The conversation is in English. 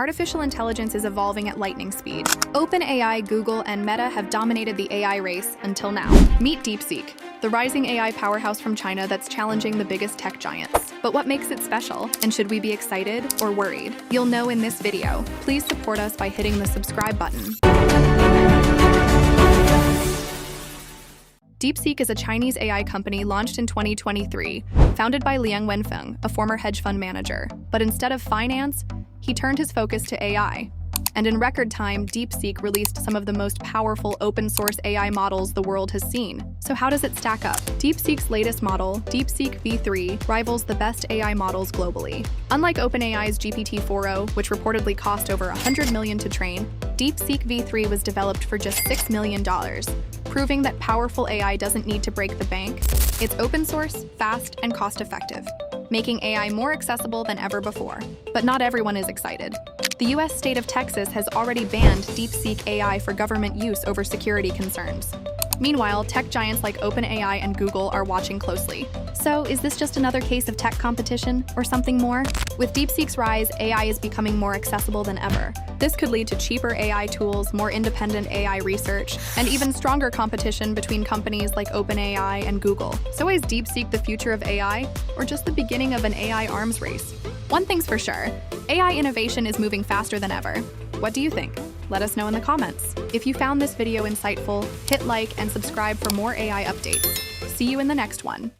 artificial intelligence is evolving at lightning speed. OpenAI, Google, and Meta have dominated the AI race until now. Meet DeepSeek, the rising AI powerhouse from China that's challenging the biggest tech giants. But what makes it special? And should we be excited or worried? You'll know in this video. Please support us by hitting the subscribe button. DeepSeek is a Chinese AI company launched in 2023, founded by Liang Wenfeng, a former hedge fund manager. But instead of finance, he turned his focus to AI. And in record time, DeepSeek released some of the most powerful open-source AI models the world has seen. So how does it stack up? DeepSeek's latest model, DeepSeek V3, rivals the best AI models globally. Unlike OpenAI's GPT-4o, which reportedly cost over $100 million to train, DeepSeek V3 was developed for just $6 million, proving that powerful AI doesn't need to break the bank. It's open source, fast, and cost-effective, making AI more accessible than ever before. But not everyone is excited. The US state of Texas has already banned DeepSeek AI for government use over security concerns. Meanwhile, tech giants like OpenAI and Google are watching closely. So, is this just another case of tech competition, or something more? With DeepSeek's rise, AI is becoming more accessible than ever. This could lead to cheaper AI tools, more independent AI research, and even stronger competition between companies like OpenAI and Google. So is DeepSeek the future of AI, or just the beginning of an AI arms race? One thing's for sure, AI innovation is moving faster than ever. What do you think? Let us know in the comments. If you found this video insightful, hit like and subscribe for more AI updates. See you in the next one.